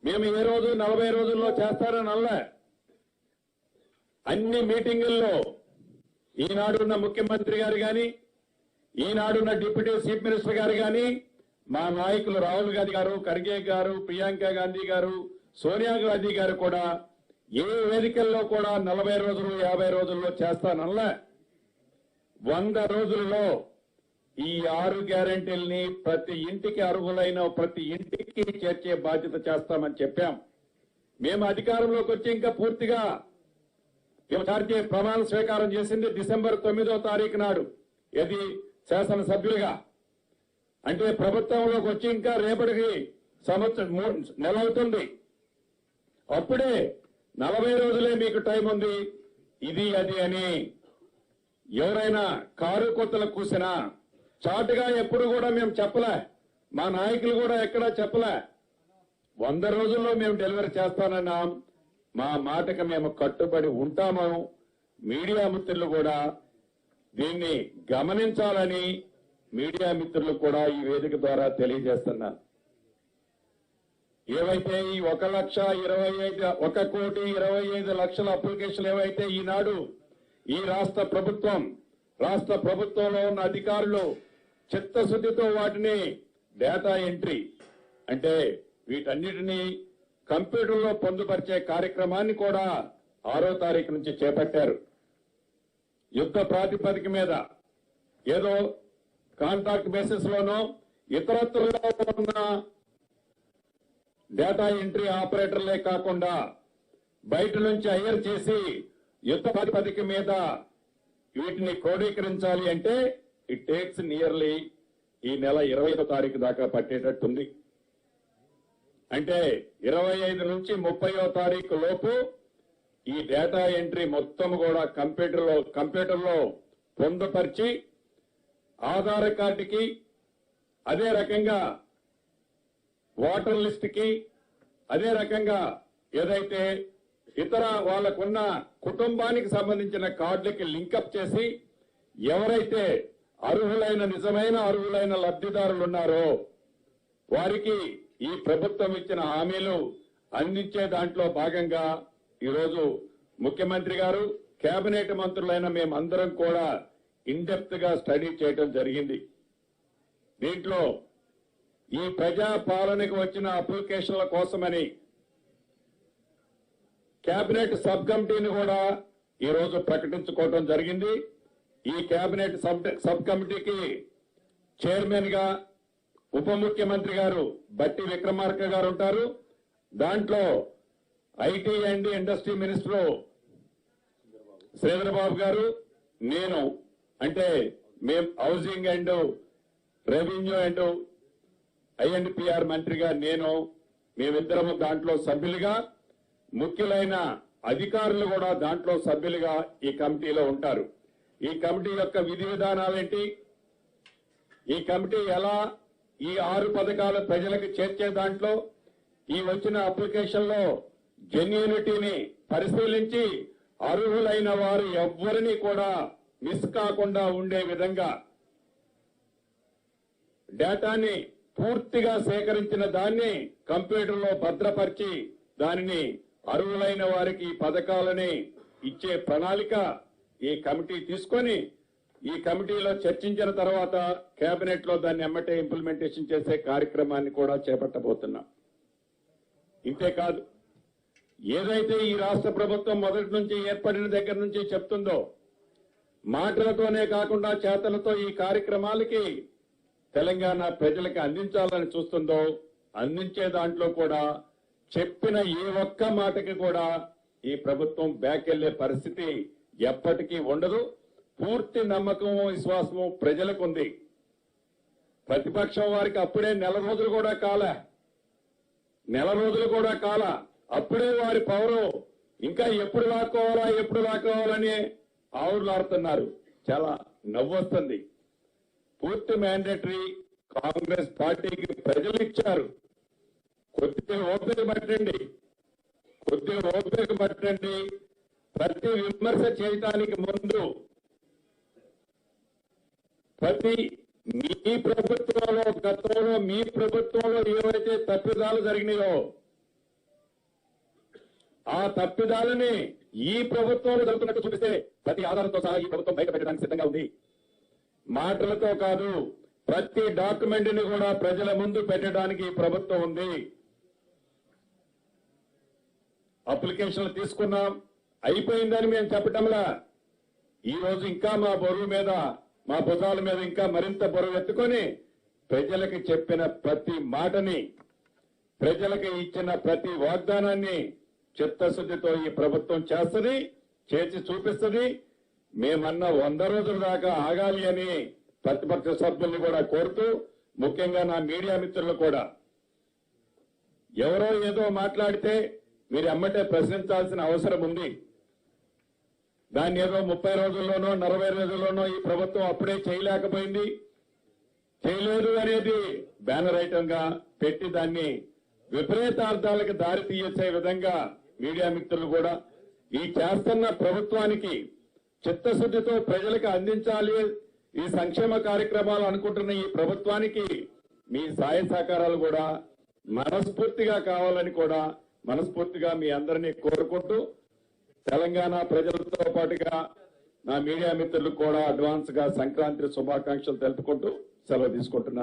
మేము ఏ రోజు 40 రోజుల్లో చేస్తారని అనలే. అన్ని మీటింగుల్లో ఈనాడున్న ముఖ్యమంత్రి గారు గాని, ఈనాడున్న డిప్యూటీ చీఫ్ మినిస్టర్ గారు గాని, మా నాయకులు రాహుల్ గాంధీ గారు, ఖర్గే గారు, ప్రియాంక గాంధీ గారు, సోనియా గాంధీ గారు కూడా ఏ వేదికల్లో కూడా 40 రోజులు 50 రోజుల్లో చేస్తానల్లా. 100 రోజుల్లో ఈ 6 గ్యారెంటీల్ని ప్రతి ఇంటికి అర్హులైన ప్రతి ఇంటికి చేర్చే బాధ్యత చేస్తామని చెప్పాం. మేము అధికారంలోకి వచ్చి ఇంకా పూర్తిగా చార్జీ ప్రమాణ స్వీకారం చేసింది డిసెంబర్ 9వ తారీఖు నాడు. ఇది శాసనసభ్యులుగా అంటే ప్రభుత్వంలోకి వచ్చి ఇంకా రేపటికి సంవత్సరం నెల అవుతుంది. అప్పుడే 40 రోజులే మీకు టైం ఉంది, ఇది అది అని ఎవరైనా కారు కొత్తలు కూసినా చాటుగా ఎప్పుడు కూడా మేము చెప్పలే. మా నాయకులు కూడా ఎక్కడా చెప్పలే. 100 రోజుల్లో మేము డెలివరీ చేస్తానన్నాం. మా మాటకు మేము కట్టుబడి ఉంటాము. మీడియా మిత్రులు కూడా దీన్ని గమనించాలని మీడియా మిత్రులు కూడా ఈ వేదిక ద్వారా తెలియజేస్తున్నారు. ఏవైతే ఈ 1,25,00,000 అప్లికేషన్లు ఏవైతే ఈనాడు ఈ రాష్ట్ర ప్రభుత్వంలో ఉన్న అధికారులు చిత్తశుద్ధితో వాటిని డేటా ఎంట్రీ అంటే వీటన్నిటినీ కంప్యూటర్లో పొందుపరిచే కార్యక్రమాన్ని కూడా 6వ తారీఖు నుంచి చేపట్టారు. యుద్ధ ప్రాతిపదిక మీద ఏదో కాంట్రాక్ట్ బేసిస్ లోనో ఇతరత్రలో ఉన్న డేటా ఎంట్రీ ఆపరేటర్లే కాకుండా బయట నుంచి హైర్ చేసి యుద్ధ ప్రాతిపదిక మీద వీటిని క్రోడీకరించాలి అంటే ఇట్ టేక్స్ నియర్లీ ఈ నెల 25వ తారీఖు దాకా పట్టేటట్టుంది. అంటే 25 నుంచి 30వ తారీఖు లోపు ఈ డేటా ఎంట్రీ మొత్తం కూడా కంప్యూటర్లో పొందుపరిచి ఆధార్ కార్డుకి, అదే రకంగా ఓటర్ లిస్ట్ కి, అదే రకంగా ఏదైతే ఇతర వాళ్లకున్న కుటుంబానికి సంబంధించిన కార్డులకి లింకప్ చేసి ఎవరైతే నిజమైన అర్హులైన లబ్ధిదారులు ఉన్నారో వారికి ఈ ప్రభుత్వం ఇచ్చిన హామీలు అందించే దాంట్లో భాగంగా ఈరోజు ముఖ్యమంత్రి గారు, కేబినెట్ మంత్రులైన మేమందరం కూడా ఇన్ డెప్త్ గా స్టడీ చేయడం జరిగింది. దీంట్లో ఈ ప్రజా పాలనకు వచ్చిన అప్లికేషన్ల కోసమని కేబినెట్ సబ్ కమిటీని కూడా ఈరోజు ప్రకటించుకోవడం జరిగింది. ఈ కేబినెట్ సబ్ కమిటీకి చైర్మన్ గా ఉప ముఖ్యమంత్రి గారు బట్టి విక్రమార్క గారు ఉంటారు. దాంట్లో IT and industry minister Sridhar Babu గారు, నేను అంటే మేం housing and revenue and I&PR మంత్రిగా మేమిద్దరము దాంట్లో సభ్యులుగా, ముఖ్యులైన అధికారులు కూడా దాంట్లో సభ్యులుగా ఈ కమిటీలో ఉంటారు. ఈ కమిటీ యొక్క విధి విధానాలేంటి, ఈ కమిటీ ఎలా ఈ 6 పథకాలు ప్రజలకు చేర్చే దాంట్లో ఈ వచ్చిన అప్లికేషన్ లో జెన్యూనిటీని పరిశీలించి అర్హులైన వారు ఎవ్వరిని కూడా మిస్ కాకుండా ఉండే విధంగా డేటాని పూర్తిగా సేకరించిన దాన్ని కంప్యూటర్లో భద్రపరిచి దానిని అర్హులైన వారికి ఈ పథకాలని ఇచ్చే ప్రణాళిక ఈ కమిటీ తీసుకొని ఈ కమిటీలో చర్చించిన తర్వాత కేబినెట్ లో దాన్ని ఎమ్మటే ఇంప్లిమెంటేషన్ చేసే కార్యక్రమాన్ని కూడా చేపట్టబోతున్నాం. ఇంతేకాదు, ఏదైతే ఈ రాష్ట్ర ప్రభుత్వం మొదటి నుంచి ఏర్పడిన దగ్గర నుంచి చెప్తుందో, మాటలతోనే కాకుండా చేతలతో ఈ కార్యక్రమాలకి తెలంగాణ ప్రజలకు అందించాలని చూస్తుందో, అందించే దాంట్లో కూడా చెప్పిన ఏ ఒక్క మాటకి కూడా ఈ ప్రభుత్వం బ్యాక్ వెళ్లే పరిస్థితి ఎప్పటికీ ఉండదు. పూర్తి నమ్మకము, విశ్వాసము ప్రజలకు ఉంది. ప్రతిపక్షం వారికి అప్పుడే నెల రోజులు కూడా కాల అప్పుడే వారి పవరు ఇంకా ఎప్పుడు లాక్కోవాలని ఆవులాడుతున్నారు. చాలా నవ్వొస్తుంది. పూర్తి మ్యాండేటరీ కాంగ్రెస్ పార్టీకి ప్రజలు ఇచ్చారు. కొద్దిగా ఓపిక పట్టండి. ప్రతి విమర్శ చేయటానికి ముందు మీ ప్రభుత్వంలో గతంలో ఏవైతే తప్పిదాలు జరిగినాయో ఆ తప్పిదాలని ఈ ప్రభుత్వంలో జరుగుతున్నట్టు చూపిస్తే ప్రతి ఆధారంతో సహా ఈ ప్రభుత్వం బయట పెట్టడానికి సిద్ధంగా ఉంది. మాటలతో కాదు, ప్రతి డాక్యుమెంట్ ని కూడా ప్రజల ముందు పెట్టడానికి ఈ ప్రభుత్వం ఉంది. అప్లికేషన్లు తీసుకున్నాం, అయిపోయిందని మేము చెప్పటంలా. ఈ రోజు ఇంకా మా బరువు మీద, మా భుజాల మీద ఇంకా మరింత బరువు ఎత్తుకొని ప్రజలకు చెప్పిన ప్రతి మాటని, ప్రజలకు ఇచ్చిన ప్రతి వాగ్దానాన్ని చిత్తశుద్ధితో ఈ ప్రభుత్వం చేస్తుంది, చేసి చూపిస్తుంది. మేమన్న 100 రోజుల దాకా ఆగాలి అని ప్రతిపక్ష సభ్యుల్ని కూడా కోరుతూ, ముఖ్యంగా నా మీడియా మిత్రులు కూడా, ఎవరో ఏదో మాట్లాడితే మీరు ఎమ్మటే ప్రశ్నించాల్సిన అవసరం ఉంది. దాన్ని ఏదో 30 రోజుల్లోనో 40 రోజుల్లోనో ఈ ప్రభుత్వం అప్పుడే చేయలేకపోయింది, చేయలేదు అనేది బ్యానర్ ఐటమ్ గా పెట్టి దాన్ని విపరీతార్థాలకు దారి తీయచ్చే విధంగా మీడియా మిత్రులు కూడా ఈ చేస్తున్న ప్రభుత్వానికి చిత్తశుద్ధితో ప్రజలకు అందించాలి ఈ సంక్షేమ కార్యక్రమాలు అనుకుంటున్న ఈ ప్రభుత్వానికి మీ సహాయ సహకారాలు కూడా మనస్ఫూర్తిగా కావాలని కూడా మనస్ఫూర్తిగా మీ అందరినీ కోరుకుంటూ, తెలంగాణ ప్రజలతో పాటుగా నా మీడియా మిత్రులకు కూడా అడ్వాన్స్ గా సంక్రాంతి శుభాకాంక్షలు తెలుపుకుంటూ సెలవు తీసుకుంటున్నాను.